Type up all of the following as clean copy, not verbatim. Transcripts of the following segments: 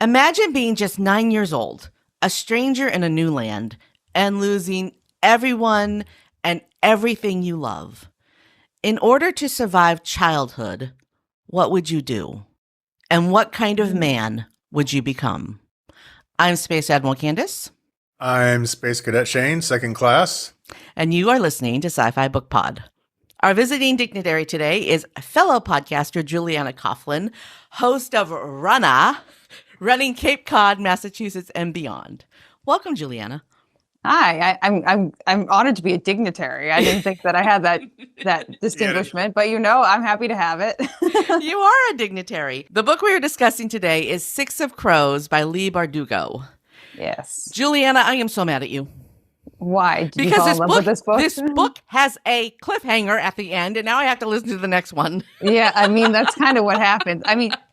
Imagine being just 9 years old, a stranger in a new land, and losing everyone and everything you love. In order to survive childhood, what would you do? And what kind of man would you become? I'm Space Admiral Candace. I'm Space Cadet Shane, second class. And you are listening to Sci-Fi Book Pod. Our visiting dignitary today is fellow podcaster Juliana Coughlin, host of Runna, running Cape Cod, Massachusetts, and beyond. Welcome, Juliana. Hi, I'm honored to be a dignitary. I didn't think that I had that distinguishment, but I'm happy to have it. You are a dignitary. The book we are discussing today is Six of Crows by Leigh Bardugo. Yes. Juliana, I am so mad at you. Why? Did you fall in love with this book? This book has a cliffhanger at the end, and now I have to listen to the next one. Yeah, that's kind of what happens.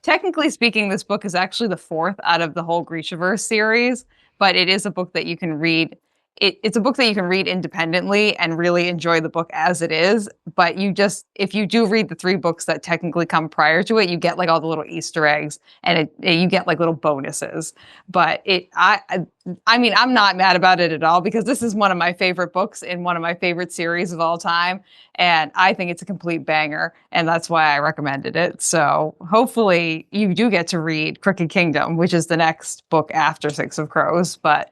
Technically speaking, this book is actually the fourth out of the whole Grishaverse series, but it is a book that you can read. It's a book that you can read independently and really enjoy the book as it is. But if you do read the three books that technically come prior to it, you get like all the little Easter eggs and you get like little bonuses. But I'm not mad about it at all because this is one of my favorite books in one of my favorite series of all time. And I think it's a complete banger. And that's why I recommended it. So hopefully you do get to read Crooked Kingdom, which is the next book after Six of Crows. But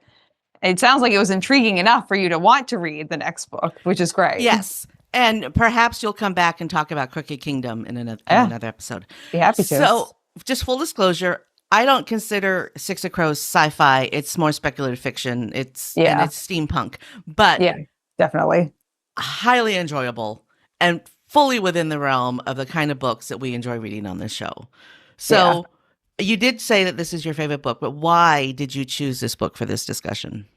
it sounds like it was intriguing enough for you to want to read the next book, which is great. Yes. And perhaps you'll come back and talk about Crooked Kingdom in another episode. Be happy to. So, just full disclosure, I don't consider Six of Crows sci-fi. It's more speculative fiction. It's steampunk. But yeah, definitely. Highly enjoyable and fully within the realm of the kind of books that we enjoy reading on this show. So, you did say that this is your favorite book, but why did you choose this book for this discussion?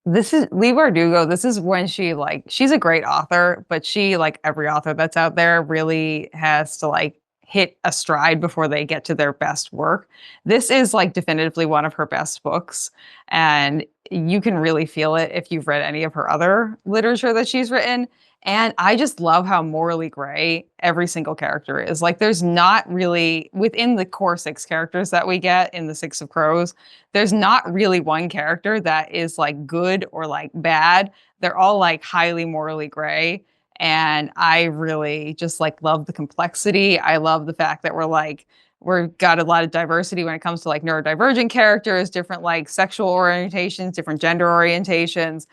This is Leigh Bardugo. This is when she's a great author, but she, like every author that's out there, really has to hit a stride before they get to their best work. This is definitively one of her best books. And you can really feel it if you've read any of her other literature that she's written. And I just love how morally gray every single character is. There's not really, within the core six characters that we get in the Six of Crows, there's not really one character that is good or bad. They're all highly morally gray. And I really just love the complexity. I love the fact that we've got a lot of diversity when it comes to neurodivergent characters, different sexual orientations, different gender orientations,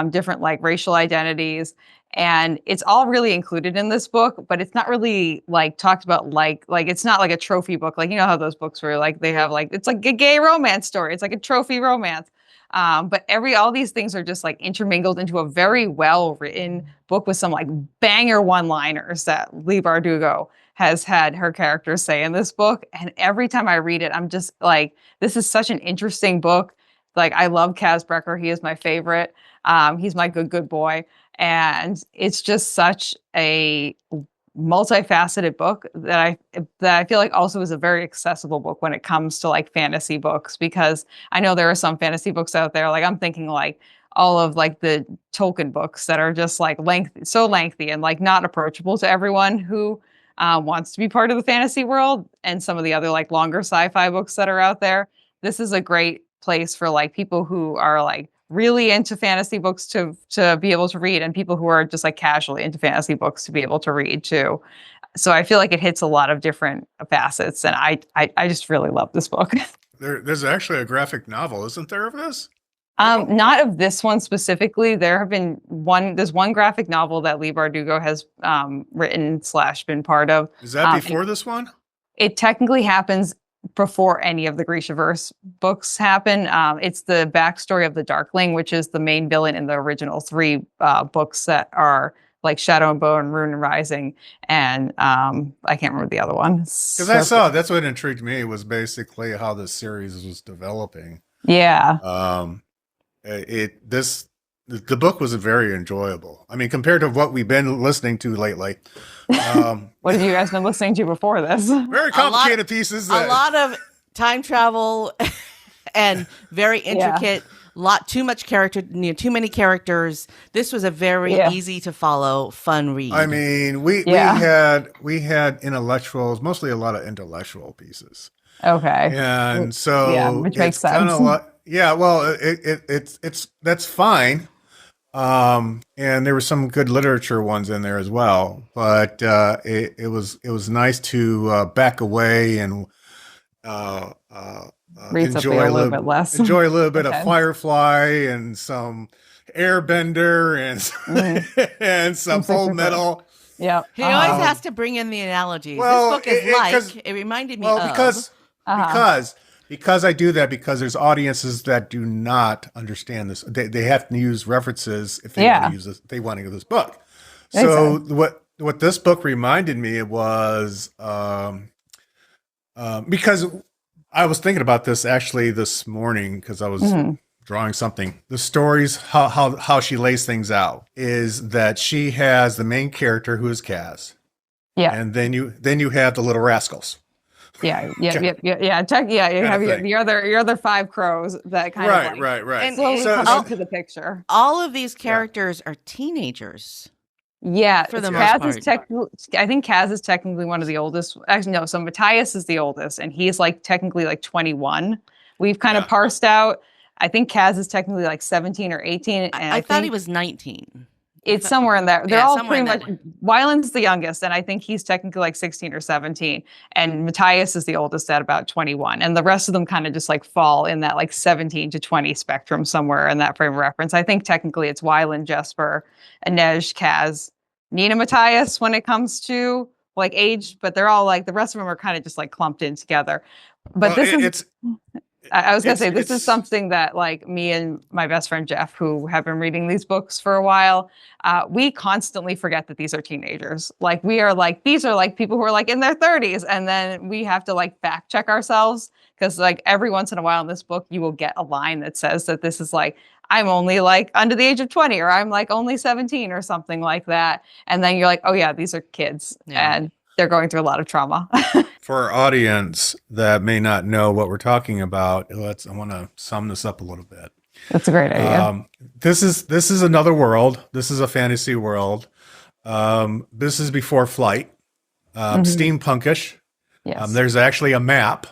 different racial identities. And it's all really included in this book, but it's not really talked about it's not like a trophy book. You know how those books where they have it's like a gay romance story. It's like a trophy romance. But all these things are just intermingled into a very well written book with some banger one-liners that Leigh Bardugo has had her characters say in this book. And every time I read it, I'm just this is such an interesting book. I love Kaz Brekker. He is my favorite. He's my good boy. And it's just such a multifaceted book that I feel also is a very accessible book when it comes to fantasy books, because I know there are some fantasy books out there. I'm thinking all of the Tolkien books that are just lengthy and not approachable to everyone who wants to be part of the fantasy world, and some of the other longer sci-fi books that are out there. This is a great place for people who are really into fantasy books to be able to read, and people who are just casually into fantasy books to be able to read too. So I feel it hits a lot of different facets, and I just really love this book. There's actually a graphic novel, isn't there, of this? Not of this one specifically. There's one graphic novel that Leigh Bardugo has written / been part of. Is that before this one? It technically happens before any of the Grishaverse books happen. It's the backstory of the Darkling, which is the main villain in the original three books that are Shadow and Bone, Rune and Rising, and I can't remember the other one. Because I saw, that's what intrigued me, was basically how the series was developing. Yeah. The book was very enjoyable. Compared to what we've been listening to lately. What have you guys been listening to before this? Very complicated pieces. A lot of time travel and very intricate. Too much character, too many characters. This was a very easy to follow, fun read. We had intellectuals, mostly a lot of intellectual pieces. Okay. And Yeah, so which it's makes kind sense. of like, yeah, well, it's that's fine. And there were some good literature ones in there as well, but it was nice to back away and uh, uh, Read something a little bit less enjoy a little bit of intense. Firefly and some Airbender Mhm. and and some Full Specifically. Metal. Yep. He always Uh-huh. has to bring in the analogies. This Well, book is because like, it reminded me well of. Uh-huh. because I do that because there's audiences that do not understand this. They have to use references if they want to Yeah. use this. They want to use this book. Makes So sense. what this book reminded me was because I was thinking about this actually this morning because I was Mhm. drawing something. The stories, how she lays things out, is that she has the main character who is Kaz, Yeah. and then you have the little rascals, Yeah. Yeah. kind Yeah. Yeah. Yeah. Check. Yeah. You of have thing. your other five crows that kind of like Right. And slowly it, come So into the picture. all of these yeah, characters are teenagers Yeah, for the most Kaz is part. technically. I think Kaz is technically one of the oldest. Actually, no. So Matthias is the oldest, and he's like technically like 21. We've kind of yeah. parsed out. I think Kaz is technically like 17 or 18, and I I thought he think was 19. it's somewhere in there. They're Yeah, all somewhere pretty in much. that. Wyland's the youngest, and I think he's technically like 16 or 17, and Matthias is the oldest at about 21, and the rest of them kind of just like fall in that like 17 to 20 spectrum somewhere in that frame of reference. I think technically it's Wyland, Jesper, Inej, Kaz, Nina, Matthias when it comes to like age, but they're all like the rest of them are kind of just like clumped in together. But Well, this is it's I was gonna it's say this is it's something that like me and my best friend Jeff, who have been reading these books for a while, we constantly forget that these are teenagers. Like we are like these are like people who are like in their 30s, and then we have to like fact check ourselves because like every once in a while in this book you will get a line that says that this is like I'm only like under the age of 20 or I'm like only 17 or something like that, and then you're like, oh yeah, these are kids Yeah. and they're going through a lot of trauma. for our audience that may not know what we're talking about. I want to sum this up a little bit. That's a great idea. This is another world. This is a fantasy world. This is before flight. Mhm. Steampunkish. Yes. There's actually a map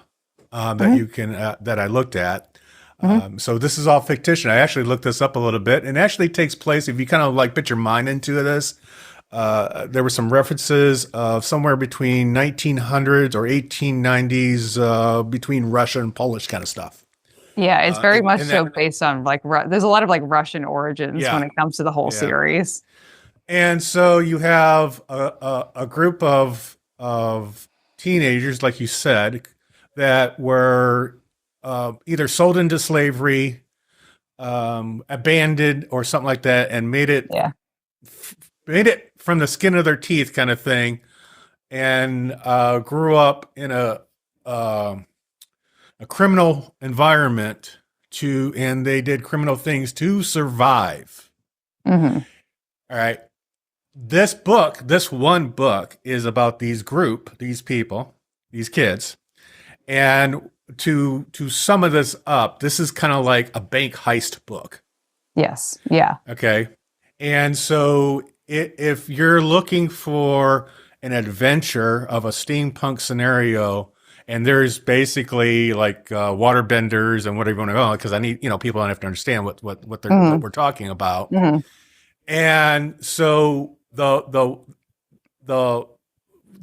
that Mhm. you can that I looked at. Mhm. So this is all fictitious. I actually looked this up a little bit, and it actually takes place if you kind of like put your mind into this. There were some references of somewhere between 1900s or 1890s between Russia and Polish kind of stuff. Yeah, it's very much And so that, based on like there's a lot of like Russian origins when yeah, it comes to the whole yeah. series. And so you have a group of teenagers, like you said, that were either sold into slavery, abandoned, or something like that, and Yeah. made it from the skin of their teeth, kind of thing, and grew up in a criminal environment and they did criminal things to survive. Hmm. All right. This one book is about these people, these kids. And to sum of this up, this is kind of like a bank heist book. Yes. Yeah. Okay. And so if you're looking for an adventure of a steampunk scenario, and there's basically like water benders and whatever you want to go, because I need, people don't have to understand what we're talking about. Hmm. And so the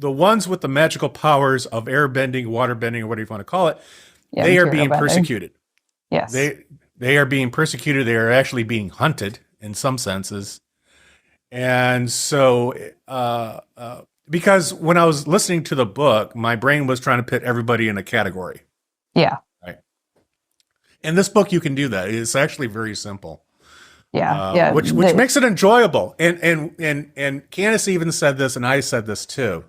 ones with the magical powers of air bending, water bending, or whatever you want to call it, Yeah. they are material being bending. persecuted. Yes. They are being persecuted. They are actually being hunted in some senses. And so, because when I was listening to the book, my brain was trying to put everybody in a category. Yeah. Right. In this book, you can do that. It's actually very simple. Yeah. Yeah. Which makes it enjoyable. And Candace even said this, and I said this too,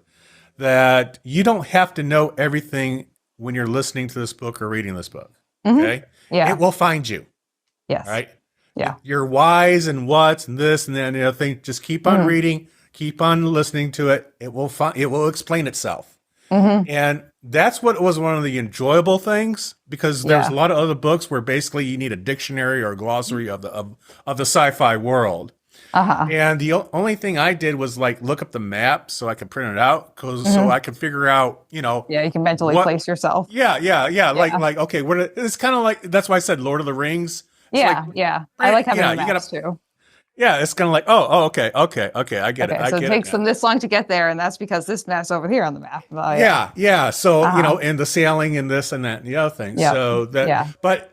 that you don't have to know everything when you're listening to this book or reading this book. Okay. Yeah. It will find you. Yes. Right. Yeah. Your whys and whats and this and that and the other thing. Just keep on reading, keep on listening to it. It will explain itself. Mm-hmm. And that's what was one of the enjoyable things, because there's a lot of other books where basically you need a dictionary or a glossary of the sci-fi world. Uh-huh. And the only thing I did was like look up the map so I could print it out, so I could figure out, Yeah, you can mentally what. place yourself. Yeah. Like okay, it's kind of like, that's why I said Lord of the Rings. It's Yeah, like, yeah. I like having the you maps gotta, too. yeah, it's kind of like, okay, I get it. Okay, I so it get takes it them now. this long to get there, and that's because this map's over here on the map. Oh, Yeah. So, Uh-huh. and the sailing and this and that and the other thing. Yep. So that, Yeah. but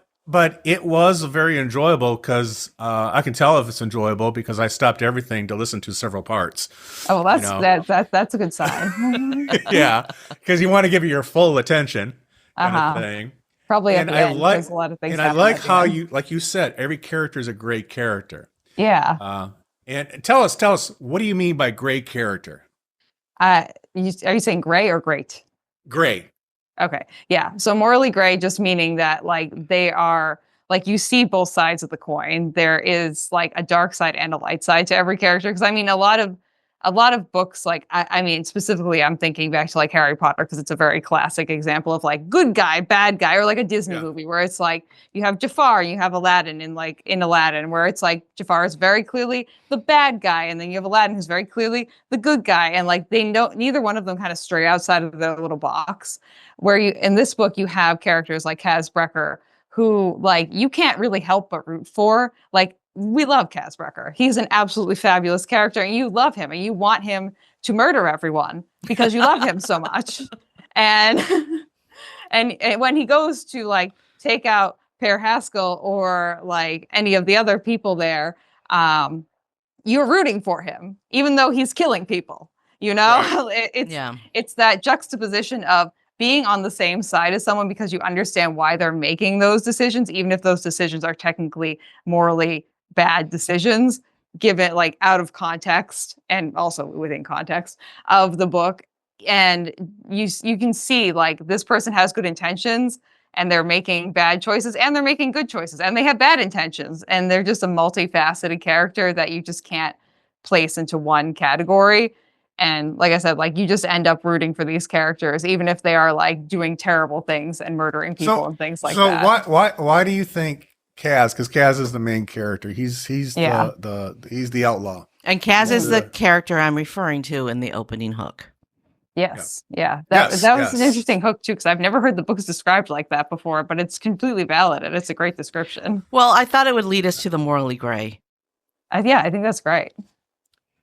it was very enjoyable because I can tell if it's enjoyable because I stopped everything to listen to several parts. Oh, well, You know? that's a good sign. Yeah, because you want to give it your full attention kind Uh-huh. of thing. Probably at And the I end, like, there's a lot of things and I happening like at the how end. like you said, every character is a great character. Yeah. And tell us, what do you mean by great character? Are you saying gray or great? Great. Okay. Yeah. So morally gray just meaning that like they are like you see both sides of the coin. There is like a dark side and a light side to every character. Because I mean, a lot of books, like I mean, specifically, I'm thinking back to like Harry Potter because it's a very classic example of like good guy, bad guy, or like a Disney Yeah. movie where it's like you have Jafar, you have Aladdin, and like in Aladdin, where it's like Jafar is very clearly the bad guy, and then you have Aladdin who's very clearly the good guy, and like they know neither one of them kind of stray outside of their little box. Where you in this book you have characters like Kaz Brekker who like you can't really help but root for. Like we love Kaz Brekker. He's an absolutely fabulous character and you love him and you want him to murder everyone because you love him so much. And and when he goes to like take out Per Haskell or like any of the other people there, you're rooting for him, even though he's killing people. You know, Right. It's that juxtaposition of being on the same side as someone because you understand why they're making those decisions, even if those decisions are technically morally bad decisions, given like out of context and also within context of the book. And you can see like this person has good intentions and they're making bad choices and they're making good choices and they have bad intentions and they're just a multifaceted character that you just can't place into one category. And like I said, like you just end up rooting for these characters, even if they are like doing terrible things and murdering people and things like that. So why do you think Kaz? Because Kaz is the main character. He's Yeah. he's the outlaw. And Kaz is the character I'm referring to in the opening hook. Yes. Yeah. Yes, That was an yes. interesting hook too, because I've never heard the books described like that before, but it's completely valid and it's a great description. Well, I thought it would lead us to the morally gray. Yeah, I think that's great.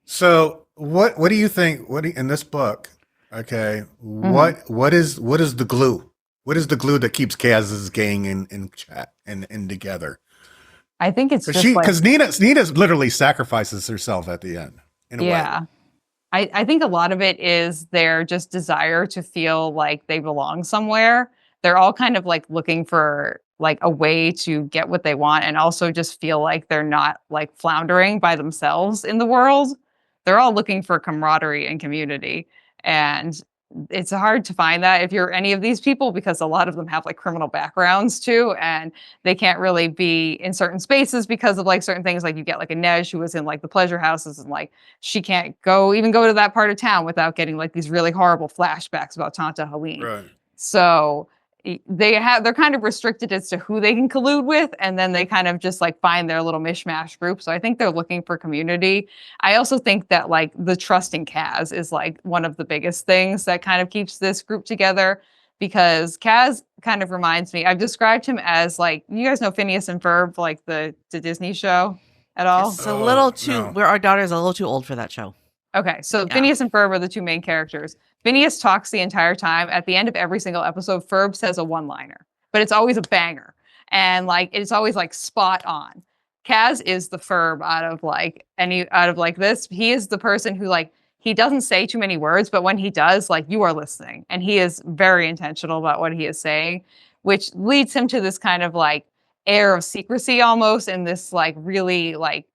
So what do you think? In this book? Okay, what is the glue? What is the glue that keeps Kaz's gang in chat and together? I think it's just Because Nina literally sacrifices herself at the end. In a way. I think a lot of it is their just desire to feel like they belong somewhere. They're all kind of like looking for like a way to get what they want and also just feel like they're not like floundering by themselves in the world. They're all looking for camaraderie and community. And it's hard to find that if you're any of these people because a lot of them have like criminal backgrounds too and they can't really be in certain spaces because of like certain things. Like you get like a Nej who was in like the pleasure houses and like she can't even go to that part of town without getting like these really horrible flashbacks about Tanta Helene. Right. So they're kind of restricted as to who they can collude with and then they kind of just like find their little mishmash group. So I think they're looking for community. I also think that like the trust in Kaz is like one of the biggest things that kind of keeps this group together because Kaz kind of reminds me, I've described him as like, you guys know Phineas and Ferb, like the Disney show at all? It's a little too, no. where our daughter's a little too old for that show. Okay, so Phineas and Ferb are the two main characters. Phineas talks the entire time. At the end of every single episode, Ferb says a one-liner, but it's always a banger. And like it's always like spot on. Kaz is the Ferb out of like this. He is the person who like he doesn't say too many words, but when he does, like you are listening. And he is very intentional about what he is saying, which leads him to this kind of like air of secrecy almost and this like really like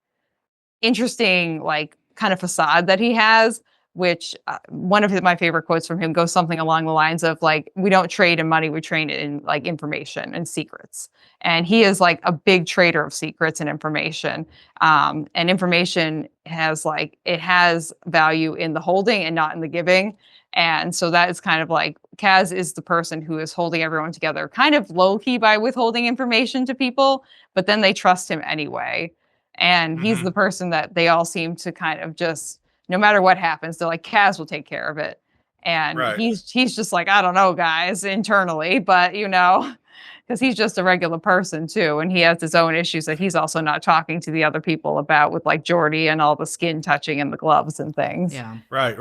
interesting like kind of facade that he has, which one of my favorite quotes from him goes something along the lines of like, we don't trade in money, we trade in like information and secrets. And he is like a big trader of secrets and information. And information has like, it has value in the holding and not in the giving. And so that is kind of like, Kaz is the person who is holding everyone together, kind of low key by withholding information to people, but then they trust him anyway. And he's the person that they all seem to kind of just, no matter what happens, they're like, Kaz will take care of it. And he's just like, I don't know, guys, internally, but because he's just a regular person too, and he has his own issues that he's also not talking to the other people about, with like Geordie and all the skin touching and the gloves and things. Yeah. Right.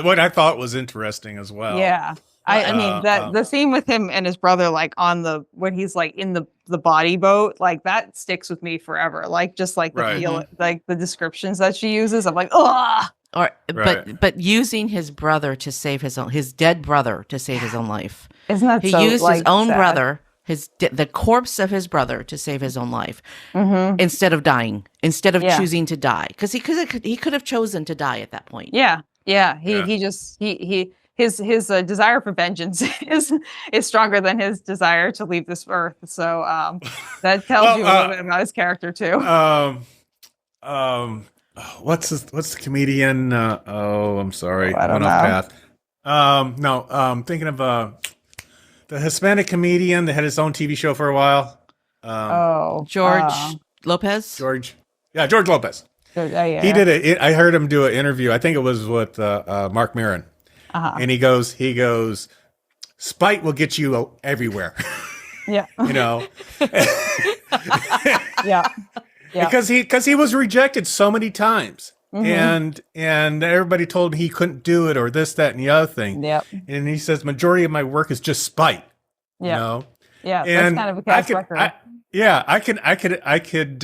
What I thought was interesting as well. Yeah. I mean that the scene with him and his brother, like when he's like in the body boat, like that sticks with me forever. Like just like the feel, like the descriptions that she uses, I'm like, ugh. Or but using his brother to save his dead brother to save his own life. Isn't that he so, used like, his own sad? brother, the corpse of his brother, to save his own life instead of dying, instead of choosing to die, because he could have chosen to die at that point. Yeah. His desire for vengeance is stronger than his desire to leave this earth. So that tells you a little bit about his character too. What's the comedian? I'm sorry, I don't went off know. path. No, thinking of the Hispanic comedian that had his own TV show for a while. George Lopez. George Lopez. Yeah. He did it. I heard him do an interview. I think it was with Mark Maron. And he goes, spite will get you everywhere. Yeah. Yeah. Because he was rejected so many times. And everybody told him he couldn't do it, or this, that, and the other thing. Yep. And he says, majority of my work is just spite. Yeah. Yeah, that's kind of a Kaz Brekker. I could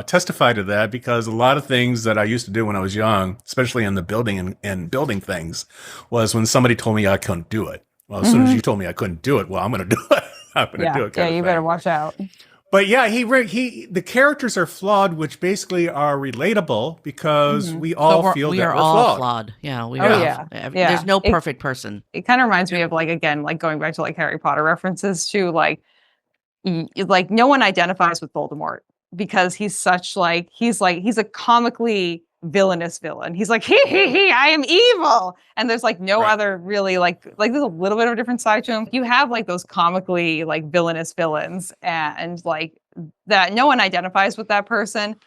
testify to that, because a lot of things that I used to do when I was young, especially in the building and building things, was when somebody told me I couldn't do it. Well, as soon as you told me I couldn't do it, well, I'm going to do it. I'm going to do it. Yeah, you better watch out. But yeah, the characters are flawed, which basically are relatable, because we all feel we that are we're all flawed. Yeah, we are. There's no perfect person. It kind of reminds me of, like, again, like going back to like Harry Potter references too, like no one identifies with Voldemort, because he's such he's a comically villainous villain. He's like, he, I am evil. And there's like no other really like there's a little bit of a different side to him. You have like those comically like villainous villains, and like that no one identifies with that person.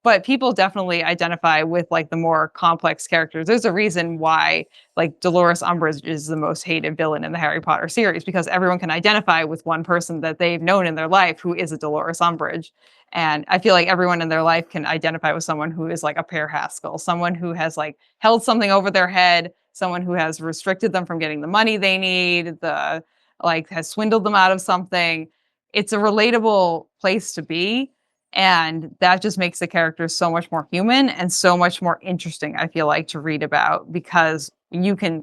But people definitely identify with like the more complex characters. There's a reason why like Dolores Umbridge is the most hated villain in the Harry Potter series, because everyone can identify with one person that they've known in their life who is a Dolores Umbridge. And I feel like everyone in their life can identify with someone who is like a Pear Haskell, someone who has like held something over their head, someone who has restricted them from getting the money they need, has swindled them out of something. It's a relatable place to be. And that just makes the characters so much more human and so much more interesting, I feel like, to read about, because you can,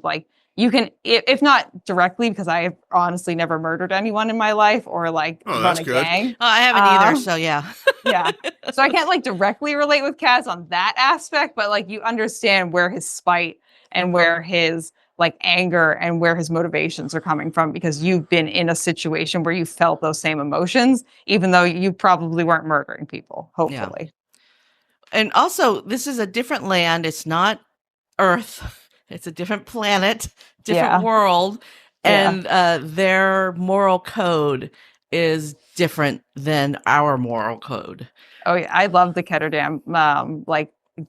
if not directly, because I have honestly never murdered anyone in my life or like run a gang. Oh, I haven't either, so yeah. Yeah. So I can't like directly relate with Kaz on that aspect, but like you understand where his spite and where his like anger and where his motivations are coming from, because you've been in a situation where you felt those same emotions, even though you probably weren't murdering people, hopefully. Yeah. And also, this is a different land. It's not Earth. It's a different planet, different world. And their moral code is different than our moral code. Oh, yeah. I love the Ketterdam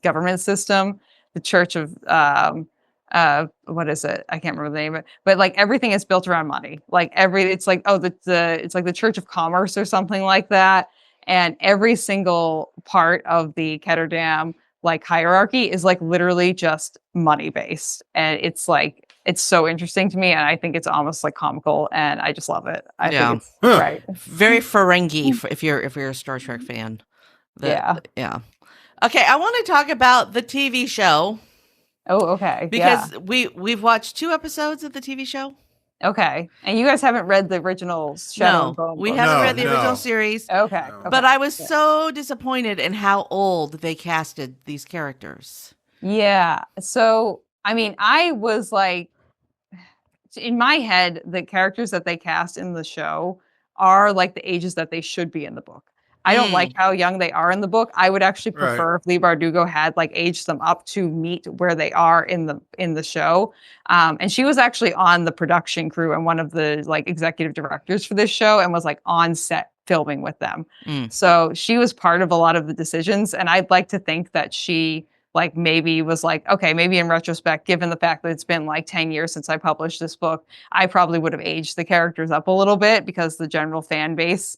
government system, the Church of what is it? I can't remember the name of it, but like everything is built around money. It's like the Church of Commerce or something like that. And every single part of the Ketterdam like hierarchy is like literally just money based. And it's so interesting to me. And I think it's almost like comical, and I just love it. I think it's right. Very Ferengi if you're a Star Trek fan. Yeah. Okay. I want to talk about the TV show. Oh, okay. Because we've watched 2 episodes of the TV show. Okay. And you guys haven't read the original Shadow and Bone? We haven't read the original series. Okay. But I was so disappointed in how old they casted these characters. Yeah. So, I mean, I was like, in my head, the characters that they cast in the show are like the ages that they should be in the book. I don't like how young they are in the book. I would actually prefer if Leigh Bardugo had like aged them up to meet where they are in the show. And she was actually on the production crew and one of the like executive directors for this show, and was like on set filming with them. Mm. So she was part of a lot of the decisions. And I'd like to think that she like maybe was like, okay, maybe in retrospect, given the fact that it's been like 10 years since I published this book, I probably would have aged the characters up a little bit because the general fan base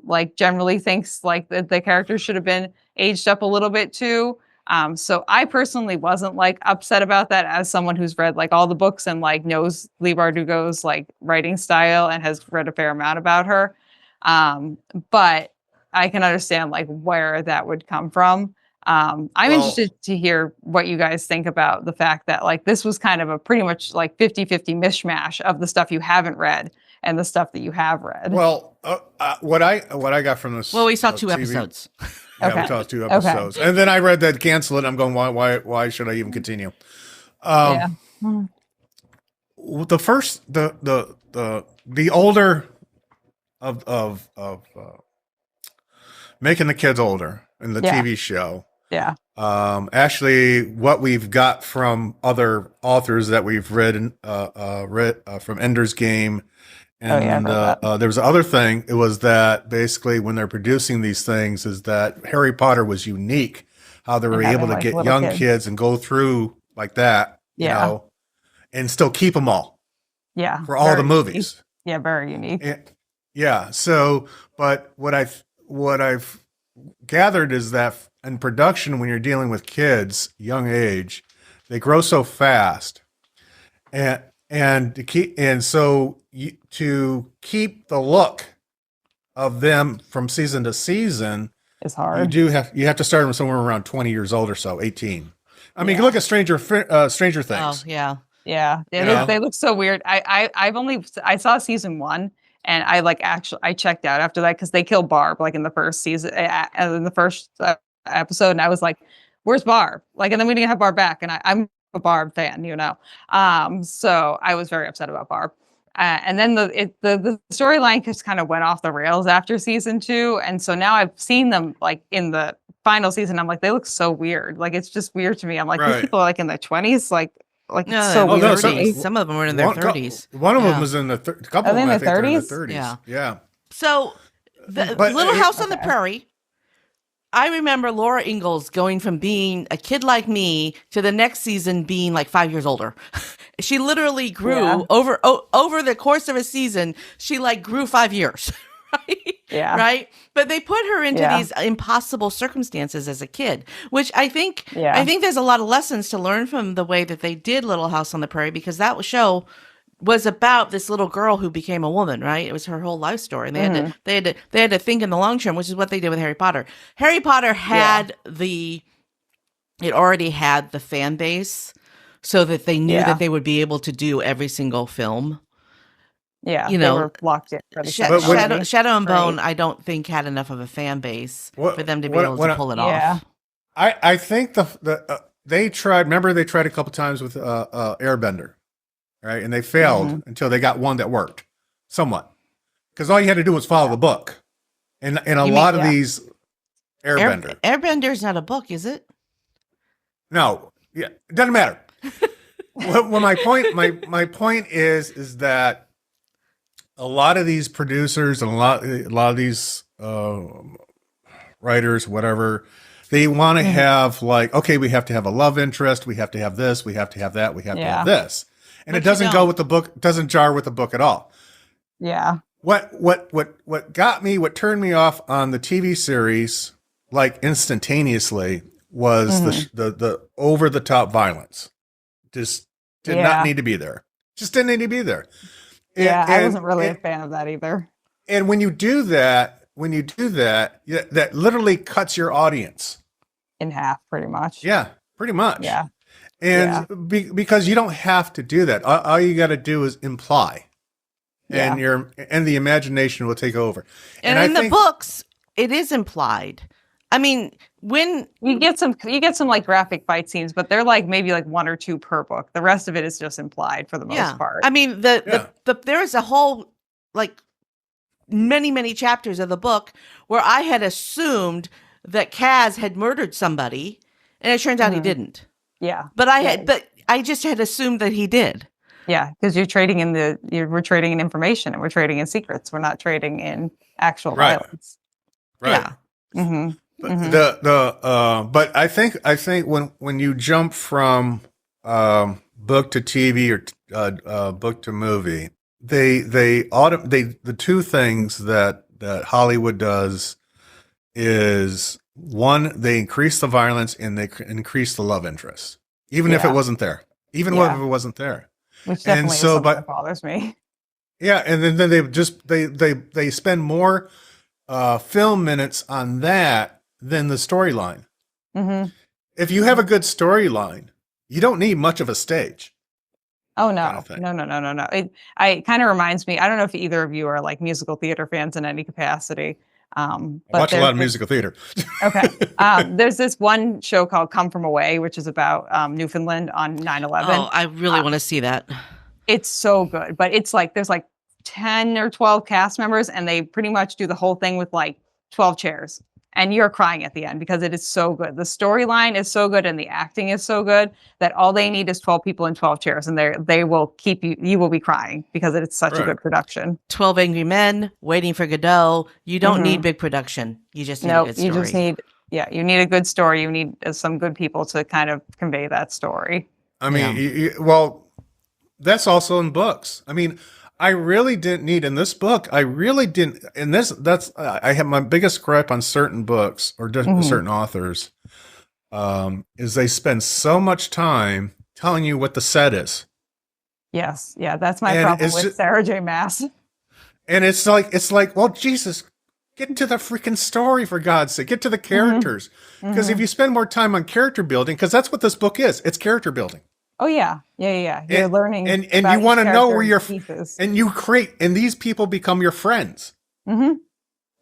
like generally thinks like the characters should have been aged up a little bit too. So I personally wasn't like upset about that as someone who's read like all the books and like knows Leigh Bardugo's like writing style and has read a fair amount about her. But I can understand like where that would come from. I'm interested to hear what you guys think about the fact that like this was kind of a pretty much like 50-50 mishmash of the stuff you haven't read and the stuff that you have read. Well, what I got from this. Well, we saw 2 TV episodes. Yeah, Okay. we saw 2 episodes, and then I read that cancel it. I'm going, why should I even continue? Yeah. The first, the older of making the kids older in the Yeah. TV show. Yeah. Actually, what we've got from other authors that we've read from Ender's Game, and there was another thing. It was that basically when they're producing these things, is that Harry Potter was unique. How they were able to like, get little young kids. kids and go through like that, you know, and still keep them all Yeah. for all the movies. Yeah, very unique. Yeah. So, but what I've gathered is that in production, when you're dealing with kids, young age, they grow so fast, to keep the look of them from season to season, It's hard. you have to start them somewhere around 20 years old or so, 18. I mean, you look at Stranger Things. Oh, yeah. Yeah, they look so weird. I saw season 1 and I checked out after that because they killed Barb like in the first season, in the first episode, and I was like, "Where's Barb?" Like, and then we didn't have Barb back, and I'm a Barb fan, you know. So I was very upset about Barb. And then the storyline just kind of went off the rails after season 2, and so now I've seen them like in the final season. I'm like, they look so weird. Like it's just weird to me. I'm like, these people are like in their 20s, like No, it's so in their weird. 30s. Some of them were in their 30s. One of them was in the couple of them, I think, they're in their 30s. Yeah. Yeah. So, the But- Little House on the Prairie, I remember Laura Ingalls going from being a kid like me to the next season being like 5 years older. She literally grew over the course of a season. She like grew 5 years, right? Yeah. Right. But they put her into these impossible circumstances as a kid, which I think there's a lot of lessons to learn from the way that they did Little House on the Prairie, because that show was about this little girl who became a woman, right? It was her whole life story. And they had to think in the long term, which is what they did with Harry Potter. Harry Potter had it already had the fan base, so that they knew that they would be able to do every single film. Yeah, you know, they were locked in. Shadow and Bone, I don't think had enough of a fan base for them to be able to pull it off. I think they tried. Remember, they tried a couple times with Airbender. Right, and they failed until they got one that worked somewhat, because all you had to do was follow the book, and a lot of these Airbender's not a book, is it? No, yeah, it doesn't matter. Well, my point is that a lot of these producers and a lot of these writers, whatever, they want to have like, okay, we have to have a love interest, we have to have this, we have to have that, we have to have this. And but it doesn't go with the book, doesn't jar with the book at all. Yeah. What turned me off on the TV series, like instantaneously, was the over the top violence. Just did not need to be there. Just didn't need to be there. I wasn't really a fan of that either. And when you do that, that literally cuts your audience in half, pretty much. Yeah, pretty much. Yeah. And because you don't have to do that. All you got to do is imply, and the imagination will take over. And in the books, it is implied. I mean, when you get some like graphic fight scenes, but they're like maybe like 1 or 2 per book. The rest of it is just implied for the most part. I mean, there is a whole like many chapters of the book where I had assumed that Kaz had murdered somebody, and it turns out he didn't. Yeah. But I just had assumed that he did. Yeah, because we're trading in information and we're trading in secrets. We're not trading in actual Right. violence. Right. Yeah. Mm-hmm. But Mm-hmm. but I think when you jump from book to TV or book to movie, the two things that Hollywood does is one, they increase the violence and they increase the love interest, even if it Yeah. wasn't there, even if it wasn't there. Which And definitely is so, something that but bothers me. yeah, and then they spend more film minutes on that than the storyline. Mm-hmm. If you have a good storyline, you don't need much of a stage. Oh Kind no, of thing. no. It kind of reminds me. I don't know if either of you are like musical theater fans in any capacity. I But watch a lot of musical theater. okay. There's this one show called Come From Away, which is about Newfoundland on 9/11. Oh, I really want to see that. It's so good, but it's like there's like 10 or 12 cast members, and they pretty much do the whole thing with like 12 chairs. And you're crying at the end because it is so good. The storyline is so good and the acting is so good that all they need is 12 people in 12 chairs, and they will keep you will be crying because it's such a Right. good production. 12 Angry Men, Waiting for Godot. You don't need big production. You just need a No, good story. you just need you need a good story. You need some good people to kind of convey that story. I mean, Yeah. well, that's also in books. I mean, I really didn't need in this book. I really didn't. In this, I have my biggest gripe on certain books or certain authors is they spend so much time telling you what the set is. Yes, yeah, that's my And problem it's with just- Sarah J. Maas. And it's like, well, Jesus, get into the freaking story for God's sake. Get to the characters. Because if you spend more time on character building, because that's what this book is, it's character building. Oh yeah. You're learning, and about you want to each know character where in you're, pieces. and you create, and these people become your friends,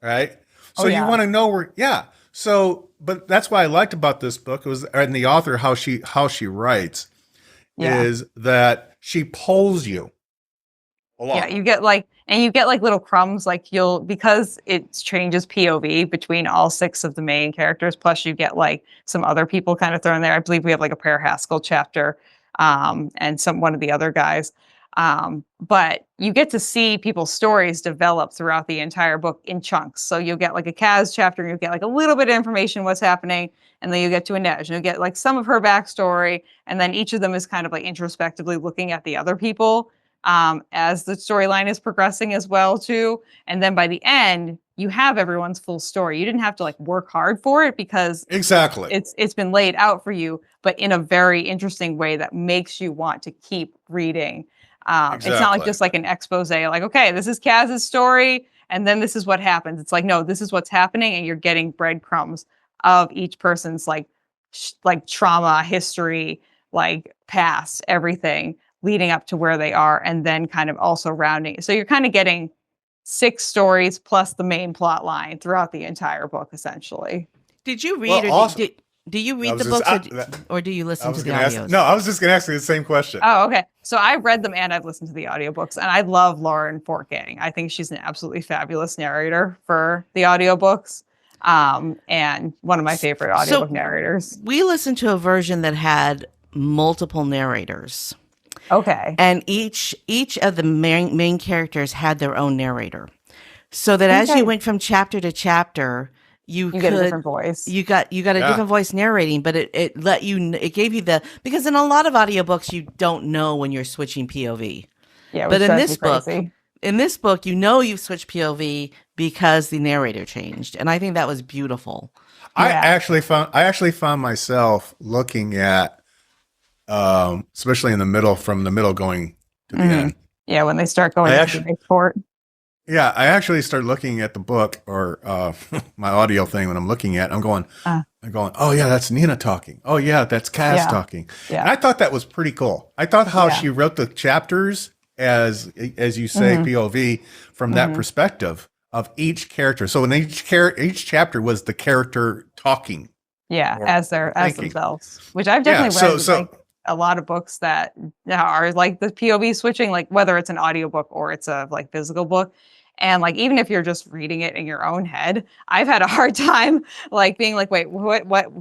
right? So you want to know where, yeah. So, but that's what I liked about this book was, and the author how she writes, is that she pulls you along. Yeah, you get like little crumbs, like because it changes POV between all 6 of the main characters. Plus, you get like some other people kind of thrown there. I believe we have like a Per Haskell chapter, and one of the other guys. But you get to see people's stories develop throughout the entire book in chunks. So you'll get like a Kaz chapter, and you'll get like a little bit of information what's happening, and then you get to Inej, and you'll get like some of her backstory, and then each of them is kind of like introspectively looking at the other people as the storyline is progressing as well too. And then by the end, you have everyone's full story. You didn't have to like work hard for it because Exactly. it's been laid out for you, but in a very interesting way that makes you want to keep reading. It's not like just like an expose, like, okay, this is Kaz's story, and then this is what happens. It's like, no, this is what's happening, and you're getting breadcrumbs of each person's like trauma, history, like past, everything leading up to where they are, and then kind of also rounding. So you're kind of getting 6 stories plus the main plot line throughout the entire book, essentially. Did you read do you read the books or do you listen to the audios? I was just going to ask you the same question. Oh, okay. So I've read them and I've listened to the audiobooks, and I love Lauren Fortgang. I think she's an absolutely fabulous narrator for the audiobooks. And one of my favorite audiobook narrators. We listened to a version that had multiple narrators. Okay. And each of the main characters had their own narrator. So that as you went from chapter to chapter, you get a different voice. You got a different voice narrating, but it gave you because in a lot of audiobooks you don't know when you're switching POV. Yeah, but in this book, you've switched POV because the narrator changed, and I think that was beautiful. I actually found myself looking at, especially in the middle, from the middle going to the end. Yeah, when they start going to the export. Yeah, I actually start looking at the book or my audio thing when I'm looking at it, I'm going, oh yeah, that's Nina talking. Oh yeah, that's Kaz talking. Yeah. And I thought that was pretty cool. I thought how she wrote the chapters as you say, POV from that perspective of each character. So in each chapter was the character talking. Yeah, as themselves, which I've definitely read. Like a lot of books that are like the POV switching, like whether it's an audiobook or it's a like physical book. And like, even if you're just reading it in your own head, I've had a hard time like being like, wait,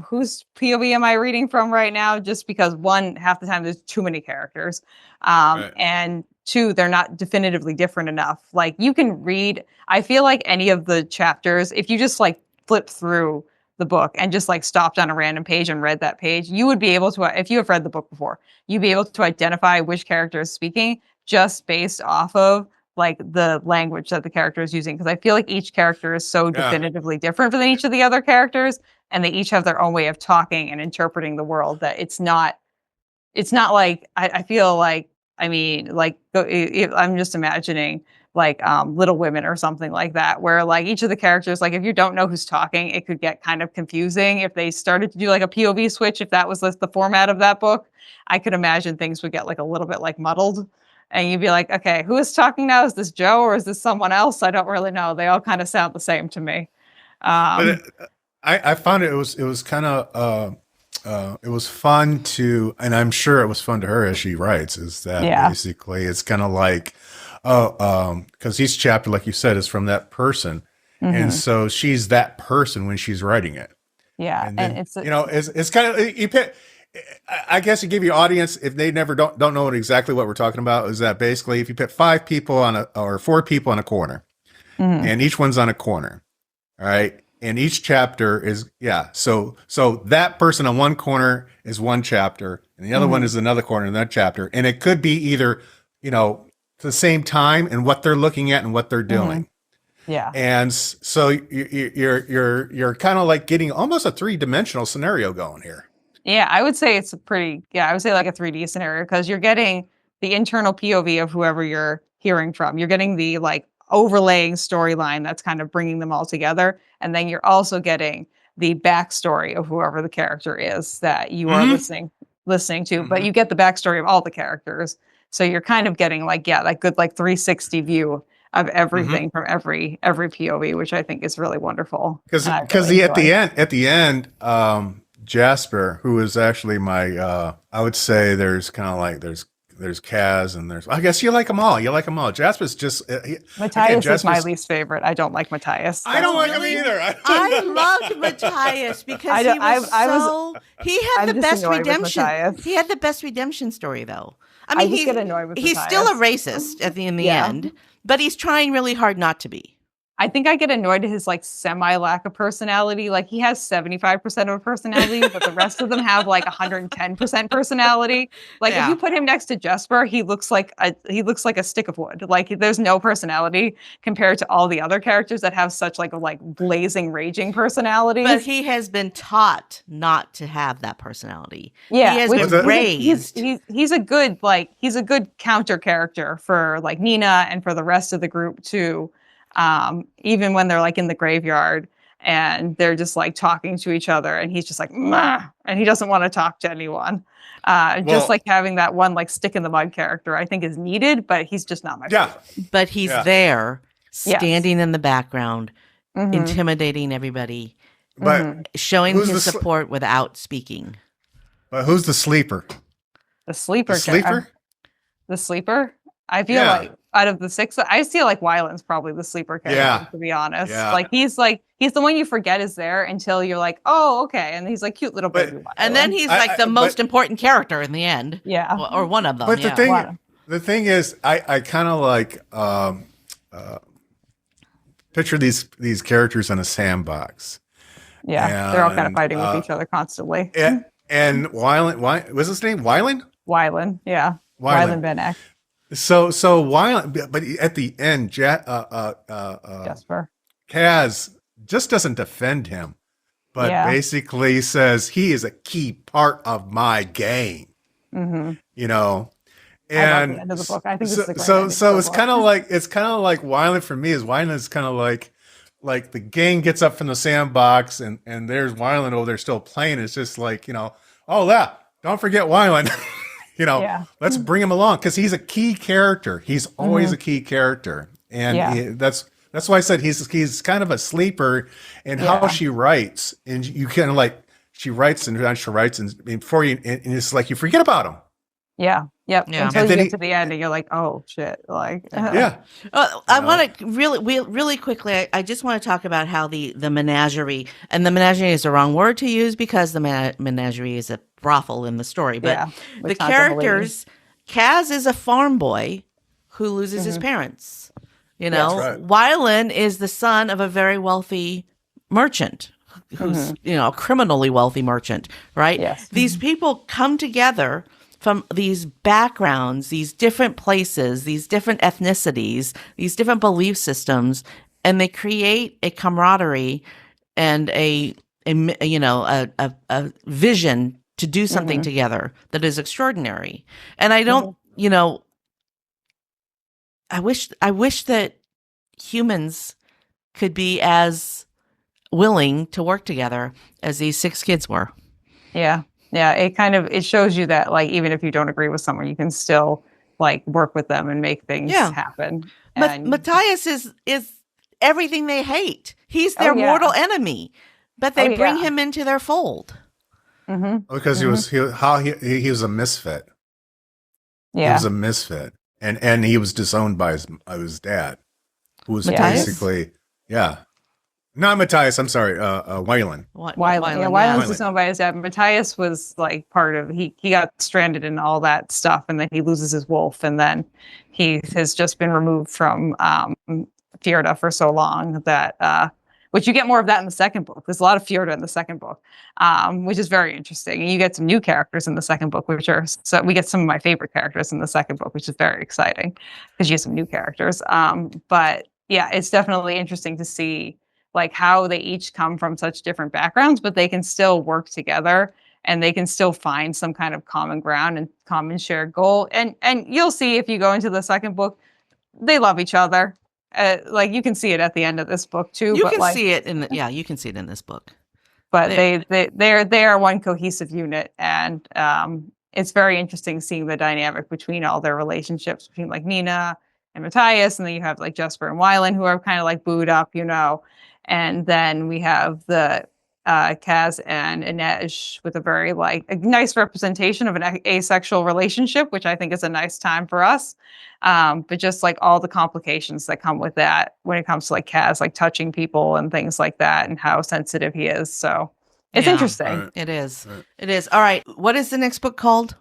whose POV am I reading from right now? Just because one, half the time there's too many characters. Right. And two, they're not definitively different enough. Like you can read, I feel like any of the chapters, if you just like flip through the book and just like stopped on a random page and read that page, you would be able to, if you have read the book before, you'd be able to identify which character is speaking just based off of like the language that the character is using. Because I feel like each character is so definitively different from each of the other characters, and they each have their own way of talking and interpreting the world, that it's not like, I feel like, I mean, like I'm just imagining like Little Women or something like that, where like each of the characters, like if you don't know who's talking, it could get kind of confusing if they started to do like a POV switch. If that was the format of that book, I could imagine things would get like a little bit like muddled, and you'd be like, okay, who is talking now? Is this Joe or is this someone else? I don't really know. They all kind of sound the same to me. But I found it was kind of it was fun to, and I'm sure it was fun to her as she writes, is that basically it's kind of like, because each chapter, like you said, is from that person. And so she's that person when she's writing it. Yeah. And then, it's, it's kind of, you pick, I guess you give your audience, if they never don't know exactly what we're talking about, is that basically if you put 5 people or 4 people on a corner, and each one's on a corner, all right, and each chapter is so that person on one corner is one chapter, and the other one is another corner in that chapter, and it could be either the same time and what they're looking at and what they're doing. Yeah. And so you're kind of like getting almost a 3-dimensional scenario going here. Yeah, I would say it's I would say like a 3D scenario, because you're getting the internal POV of whoever you're hearing from. You're getting the like overlaying storyline that's kind of bringing them all together. And then you're also getting the backstory of whoever the character is that you are listening to, but you get the backstory of all the characters. So you're kind of getting like, that good like 360 view of everything from every POV, which I think is really wonderful. Because at the end, Jasper, who is actually my, I would say there's kind of like, there's Kaz and I guess you like them all. Jasper's just, Matthias is my least favorite. I don't like Matthias. I don't like him either. I loved Matthias because he had the best redemption. He had the best redemption story though. I mean, just get annoyed with he's Matthias. Still a racist at the end, but he's trying really hard not to be. I think I get annoyed at his like semi lack of personality. Like he has 75% of a personality, but the rest of them have like 110% personality. Like if you put him next to Jesper, he looks like a stick of wood. Like there's no personality compared to all the other characters that have such like blazing, raging personalities. But he has been taught not to have that personality. Yeah, he has been raised. He's a good counter character for like Nina and for the rest of the group too. Even when they're like in the graveyard and they're just like talking to each other and he's just like, meh, and he doesn't want to talk to anyone. Just like having that one like stick in the mud character I think is needed, but he's just not my favorite. But he's there standing in the background, intimidating everybody, but showing his support without speaking. But who's the sleeper? The sleeper? The sleeper? I feel like out of the 6, I feel like Wyland's probably the sleeper character, to be honest. Yeah. Like he's the one you forget is there until you're like, oh, okay. And he's like cute little baby. And then he's like the most important character in the end. Yeah. Or one of them. But the thing is, I kind of like picture these characters in a sandbox. Yeah. They're all kind of fighting with each other constantly. And Wyland, was his name Wyland? Wyland, yeah. Wyland Van Eck. So Wyland, but at the end, Jasper. Kaz just doesn't defend him, but basically says he is a key part of my game. And I love the end of the book. I think this is a great ending so it's kind of like Wyland for me. Wyland is kind of like the gang gets up from the sandbox and there's Wyland over there still playing. It's just like, oh yeah, don't forget Wyland. Let's bring him along because he's a key character. He's always a key character, and that's why I said he's kind of a sleeper in how she writes, and you kind of like she writes and before you, and it's like you forget about him. Yeah. Yep. Yeah. Until And you then get to the end and you're like, oh shit. Like, Yeah. I want to really quickly. I just want to talk about how the menagerie, and the menagerie is the wrong word to use because the menagerie is a brothel in the story. But yeah. the With Tante Helene. characters, Kaz is a farm boy who loses his parents. You know, That's right. Wylan is the son of a very wealthy merchant who's a criminally wealthy merchant, right? Yes. These people come together from these backgrounds, these different places, these different ethnicities, these different belief systems, and they create a camaraderie and a vision to do something together that is extraordinary. And I don't, I wish that humans could be as willing to work together as these 6 kids were. Yeah. Yeah. It shows you that, like, even if you don't agree with someone, you can still like work with them and make things happen. And Matthias is everything they hate. He's their mortal enemy, but they bring him into their fold. Because he was a misfit. Yeah. He was a misfit. And he was disowned by his dad, who was Matthias? basically, not Matthias. I'm sorry, Wylan. Wylan. Yeah, Wylan's disowned by his dad. Matthias was like part of, he got stranded in all that stuff, and then he loses his wolf, and then he has just been removed from Fjorda for so long that, which you get more of that in the second book. There's a lot of Fjorda in the second book, which is very interesting. And you get some new characters in the second book, so we get some of my favorite characters in the second book, which is very exciting because you get some new characters. But yeah, it's definitely interesting to see like how they each come from such different backgrounds, but they can still work together and they can still find some kind of common ground and common shared goal. And you'll see if you go into the second book, they love each other. Like you can see it at the end of this book too. You can see it you can see it in this book. But they are one cohesive unit, and it's very interesting seeing the dynamic between all their relationships between like Nina and Matthias, and then you have like Jesper and Wylan who are kind of like booed up, and then we have the Kaz and Inej with a very like a nice representation of an asexual relationship, which I think is a nice time for us. But just like all the complications that come with that when it comes to like Kaz, like touching people and things like that and how sensitive he is. So it's interesting. Right. It is. It is. All right. What is the next book called?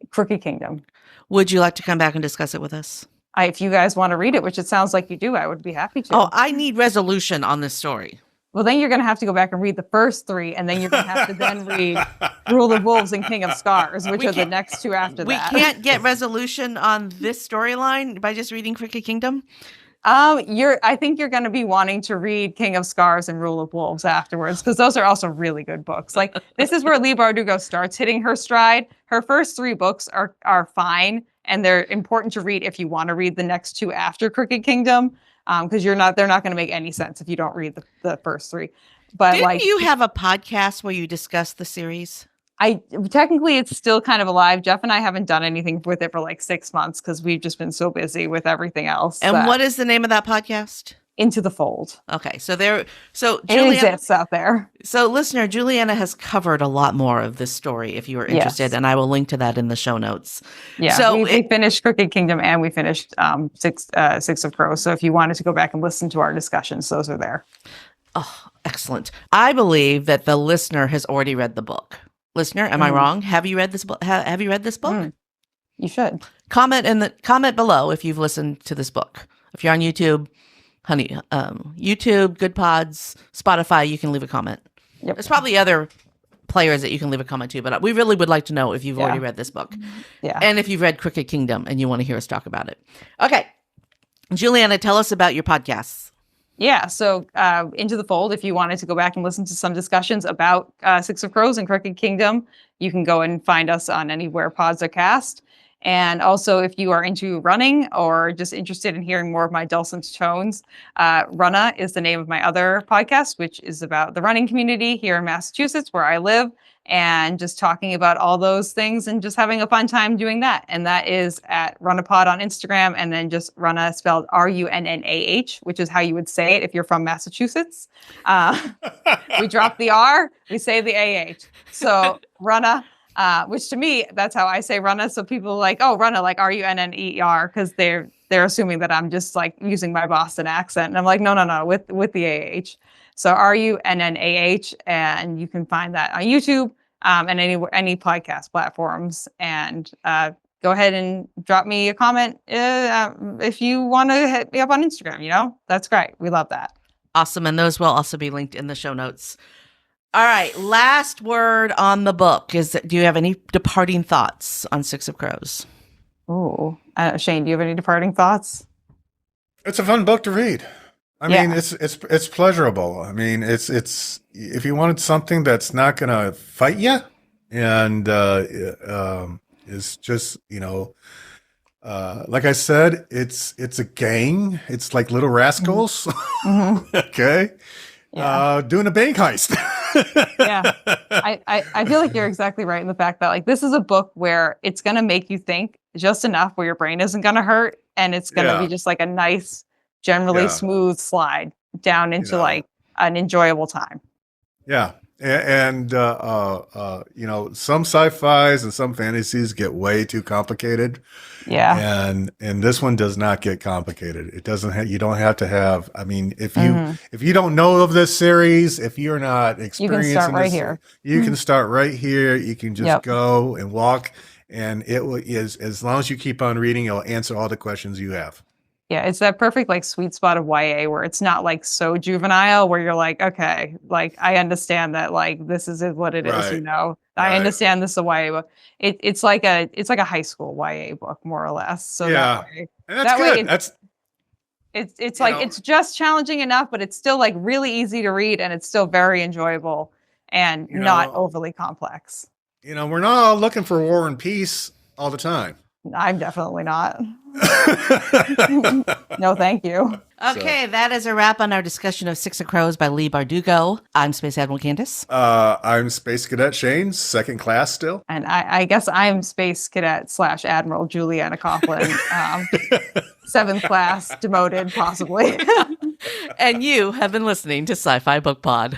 Crooked Kingdom. Would you like to come back and discuss it with us? If you guys want to read it, which it sounds like you do, I would be happy to. Oh, I need resolution on this story. Well, then you're going to have to go back and read the first 3, and then you're going to have to then read Rule of Wolves and King of Scars, which are the next 2 after that. We can't get resolution on this storyline by just reading Crooked Kingdom? I think you're going to be wanting to read King of Scars and Rule of Wolves afterwards, because those are also really good books. Like, this is where Leigh Bardugo starts hitting her stride. Her first 3 books are fine, and they're important to read if you want to read the next 2 after Crooked Kingdom. Because they're not going to make any sense if you don't read the first 3. But didn't you have a podcast where you discussed the series? Technically it's still kind of alive. Jeff and I haven't done anything with it for like 6 months because we've just been so busy with everything else. And what is the name of that podcast? Into the Fold. Okay, so Juliana, it exists out there. So, listener, Juliana has covered a lot more of this story if you are interested, and I will link to that in the show notes. Yeah, so we finished Crooked Kingdom and we finished Six of Crows. So if you wanted to go back and listen to our discussions, those are there. Oh, excellent! I believe that the listener has already read the book. Listener, am I wrong? Have you read this book? Have you read this book? You should comment below if you've listened to this book. If you're on YouTube. Honey, YouTube, Good Pods, Spotify, you can leave a comment. Yep. There's probably other players that you can leave a comment to, but we really would like to know if you've already read this book. Yeah. And if you've read Crooked Kingdom and you want to hear us talk about it. Okay. Juliana, tell us about your podcasts. Yeah, so Into the Fold, if you wanted to go back and listen to some discussions about Six of Crows and Crooked Kingdom, you can go and find us on anywhere pods are cast. And also, if you are into running or just interested in hearing more of my dulcet tones, Runna is the name of my other podcast, which is about the running community here in Massachusetts, where I live, and just talking about all those things and just having a fun time doing that. And that is at RunnaPod on Instagram, and then just Runna spelled Runnah, which is how you would say it if you're from Massachusetts. We drop the R, we say the AH. So Runna. which to me, that's how I say Runna. So people are like, oh, Runna, like Runner, because they're assuming that I'm just like using my Boston accent. And I'm like, no, with the AH. So RUNNAH, and you can find that on YouTube and any podcast platforms. And go ahead and drop me a comment if you want to hit me up on Instagram. That's great. We love that. Awesome. And those will also be linked in the show notes. All right. Last word on the book do you have any departing thoughts on Six of Crows? Oh, Shane, do you have any departing thoughts? It's a fun book to read. I mean, it's pleasurable. I mean, it's if you wanted something that's not going to fight you and is just, like I said, it's a gang. It's like Little Rascals. Mm-hmm. Okay. Yeah. Doing a bank heist. Yeah. I feel like you're exactly right in the fact that like this is a book where it's going to make you think just enough where your brain isn't going to hurt. And it's going to be just like a nice, generally smooth slide down into like an enjoyable time. Yeah. And some sci-fis and some fantasies get way too complicated. Yeah. And this one does not get complicated. It doesn't you don't have to have, I mean, if you don't know of this series, if you're not experienced, you can start right here. You can start right here. You can just go and walk, and as long as you keep on reading, it'll answer all the questions you have. Yeah, it's that perfect like sweet spot of YA where it's not like so juvenile where you're like, okay, like I understand that like this is what it is, Right. I understand this is a YA book. It's like a high school YA book more or less. So yeah, and that's good. It's like it's just challenging enough, but it's still like really easy to read and it's still very enjoyable and not overly complex. We're not all looking for war and peace all the time. I'm definitely not. No, thank you. Okay, that is a wrap on our discussion of Six of Crows by Leigh Bardugo. I'm Space Admiral Candace. I'm Space Cadet Shane, second class still. And I guess I'm Space Cadet / Admiral Juliana Coughlin, 7th class, demoted, possibly. And you have been listening to Sci-Fi Book Pod.